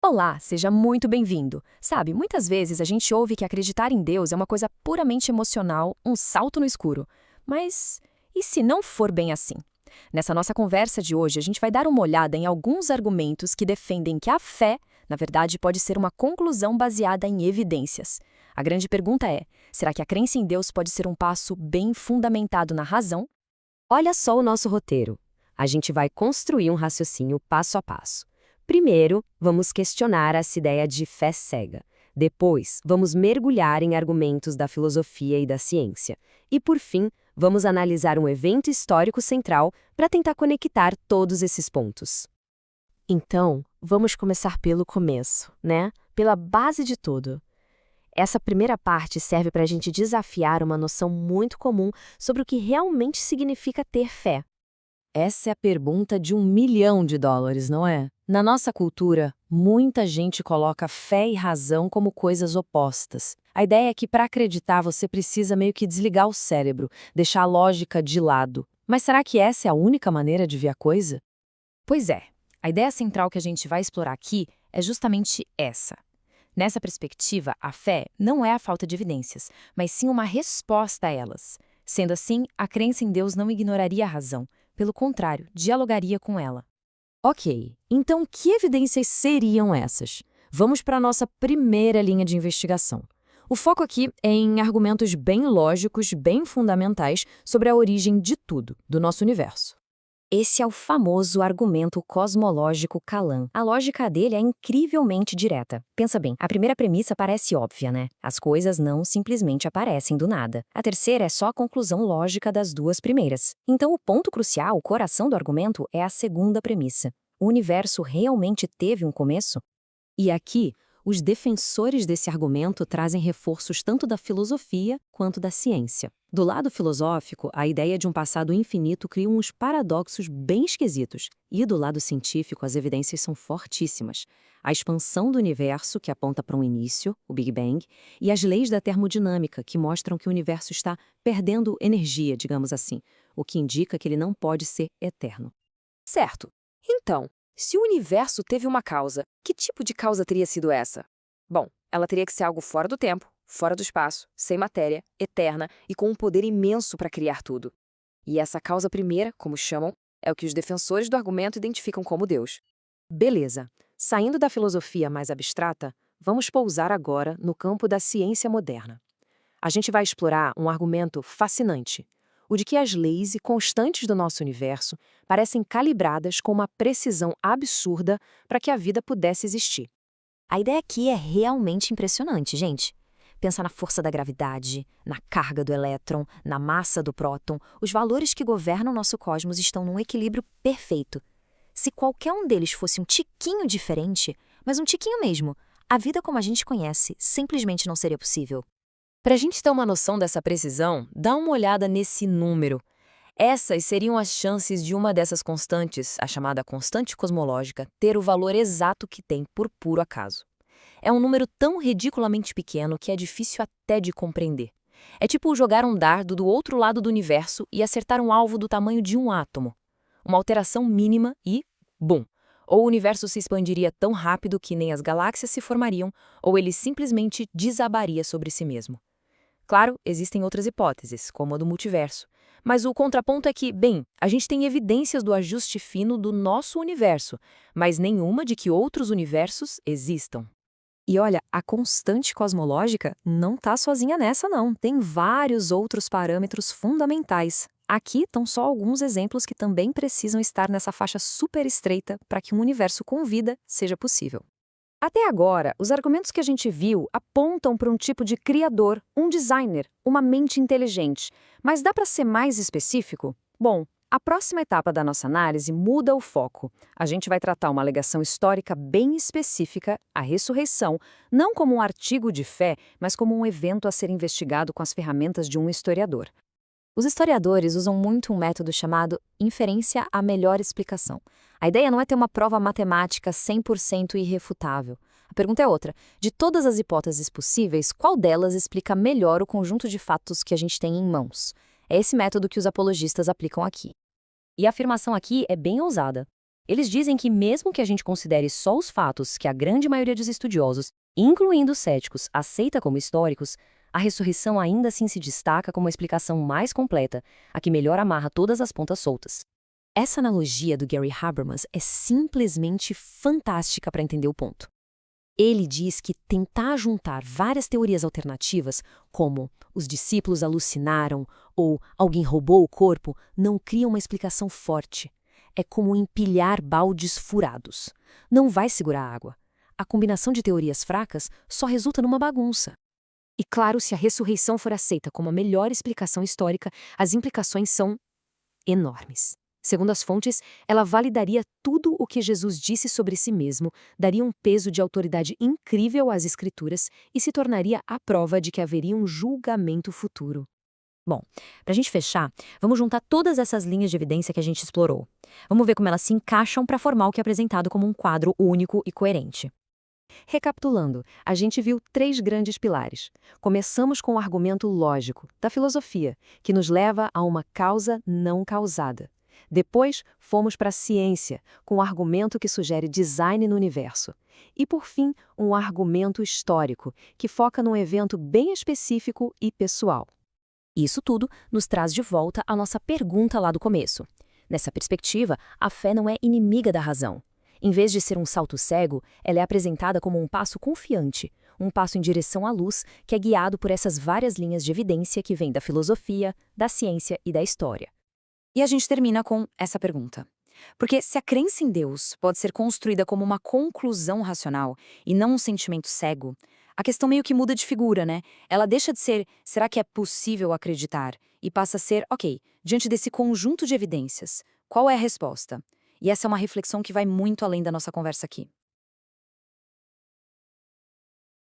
Olá, seja muito bem-vindo. Sabe, muitas vezes a gente ouve que acreditar em Deus é uma coisa puramente emocional, um salto no escuro. Mas e se não for bem assim? Nessa nossa conversa de hoje, a gente vai dar uma olhada em alguns argumentos que defendem que a fé, na verdade, pode ser uma conclusão baseada em evidências. A grande pergunta é: será que a crença em Deus pode ser um passo bem fundamentado na razão? Olha só o nosso roteiro. A gente vai construir um raciocínio passo a passo. Primeiro, vamos questionar essa ideia de fé cega. Depois, vamos mergulhar em argumentos da filosofia e da ciência. E, por fim, vamos analisar um evento histórico central para tentar conectar todos esses pontos. Então, vamos começar pelo começo, né? Pela base de tudo. Essa primeira parte serve para a gente desafiar uma noção muito comum sobre o que realmente significa ter fé. Essa é a pergunta de US$ 1 milhão, não é? Na nossa cultura, muita gente coloca fé e razão como coisas opostas. A ideia é que para acreditar você precisa meio que desligar o cérebro, deixar a lógica de lado. Mas será que essa é a única maneira de ver a coisa? Pois é, a ideia central que a gente vai explorar aqui é justamente essa. Nessa perspectiva, a fé não é a falta de evidências, mas sim uma resposta a elas. Sendo assim, a crença em Deus não ignoraria a razão, pelo contrário, dialogaria com ela. Ok, então que evidências seriam essas? Vamos para a nossa primeira linha de investigação. O foco aqui é em argumentos bem lógicos, bem fundamentais sobre a origem de tudo, do nosso universo. Esse é o famoso argumento cosmológico Kalam. A lógica dele é incrivelmente direta. Pensa bem, a primeira premissa parece óbvia, né? As coisas não simplesmente aparecem do nada. A terceira é só a conclusão lógica das duas primeiras. Então, o ponto crucial, o coração do argumento, é a segunda premissa. O universo realmente teve um começo? E aqui, os defensores desse argumento trazem reforços tanto da filosofia quanto da ciência. Do lado filosófico, a ideia de um passado infinito cria uns paradoxos bem esquisitos. E do lado científico, as evidências são fortíssimas. A expansão do universo, que aponta para um início, o Big Bang, e as leis da termodinâmica, que mostram que o universo está perdendo energia, digamos assim, o que indica que ele não pode ser eterno. Certo. Então, se o universo teve uma causa, que tipo de causa teria sido essa? Bom, ela teria que ser algo fora do tempo, fora do espaço, sem matéria, eterna e com um poder imenso para criar tudo. E essa causa primeira, como chamam, é o que os defensores do argumento identificam como Deus. Beleza. Saindo da filosofia mais abstrata, vamos pousar agora no campo da ciência moderna. A gente vai explorar um argumento fascinante, o de que as leis e constantes do nosso universo parecem calibradas com uma precisão absurda para que a vida pudesse existir. A ideia aqui é realmente impressionante, gente. Pensa na força da gravidade, na carga do elétron, na massa do próton. Os valores que governam nosso cosmos estão num equilíbrio perfeito. Se qualquer um deles fosse um tiquinho diferente, mas um tiquinho mesmo, a vida como a gente conhece simplesmente não seria possível. Para a gente ter uma noção dessa precisão, dá uma olhada nesse número. Essas seriam as chances de uma dessas constantes, a chamada constante cosmológica, ter o valor exato que tem por puro acaso. É um número tão ridiculamente pequeno que é difícil até de compreender. É tipo jogar um dardo do outro lado do universo e acertar um alvo do tamanho de um átomo. Uma alteração mínima e, bum! Ou o universo se expandiria tão rápido que nem as galáxias se formariam, ou ele simplesmente desabaria sobre si mesmo. Claro, existem outras hipóteses, como a do multiverso. Mas o contraponto é que, bem, a gente tem evidências do ajuste fino do nosso universo, mas nenhuma de que outros universos existam. E olha, a constante cosmológica não está sozinha nessa, não. Tem vários outros parâmetros fundamentais. Aqui estão só alguns exemplos que também precisam estar nessa faixa super estreita para que um universo com vida seja possível. Até agora, os argumentos que a gente viu apontam para um tipo de criador, um designer, uma mente inteligente. Mas dá para ser mais específico? Bom, a próxima etapa da nossa análise muda o foco. A gente vai tratar uma alegação histórica bem específica, a ressurreição, não como um artigo de fé, mas como um evento a ser investigado com as ferramentas de um historiador. Os historiadores usam muito um método chamado inferência à melhor explicação. A ideia não é ter uma prova matemática 100% irrefutável. A pergunta é outra. De todas as hipóteses possíveis, qual delas explica melhor o conjunto de fatos que a gente tem em mãos? É esse método que os apologistas aplicam aqui. E a afirmação aqui é bem ousada. Eles dizem que mesmo que a gente considere só os fatos que a grande maioria dos estudiosos, incluindo os céticos, aceita como históricos, a ressurreição ainda assim se destaca como a explicação mais completa, a que melhor amarra todas as pontas soltas. Essa analogia do Gary Habermas é simplesmente fantástica para entender o ponto. Ele diz que tentar juntar várias teorias alternativas, como os discípulos alucinaram ou alguém roubou o corpo, não cria uma explicação forte. É como empilhar baldes furados. Não vai segurar a água. A combinação de teorias fracas só resulta numa bagunça. E claro, se a ressurreição for aceita como a melhor explicação histórica, as implicações são enormes. Segundo as fontes, ela validaria tudo o que Jesus disse sobre si mesmo, daria um peso de autoridade incrível às Escrituras e se tornaria a prova de que haveria um julgamento futuro. Bom, para a gente fechar, vamos juntar todas essas linhas de evidência que a gente explorou. Vamos ver como elas se encaixam para formar o que é apresentado como um quadro único e coerente. Recapitulando, a gente viu 3 grandes pilares. Começamos com o argumento lógico, da filosofia, que nos leva a uma causa não causada. Depois, fomos para a ciência, com o argumento que sugere design no universo. E, por fim, um argumento histórico, que foca num evento bem específico e pessoal. Isso tudo nos traz de volta à nossa pergunta lá do começo. Nessa perspectiva, a fé não é inimiga da razão. Em vez de ser um salto cego, ela é apresentada como um passo confiante, um passo em direção à luz que é guiado por essas várias linhas de evidência que vêm da filosofia, da ciência e da história. E a gente termina com essa pergunta. Porque se a crença em Deus pode ser construída como uma conclusão racional e não um sentimento cego, a questão meio que muda de figura, né? Ela deixa de ser, será que é possível acreditar? E passa a ser, ok, diante desse conjunto de evidências, qual é a resposta? E essa é uma reflexão que vai muito além da nossa conversa aqui.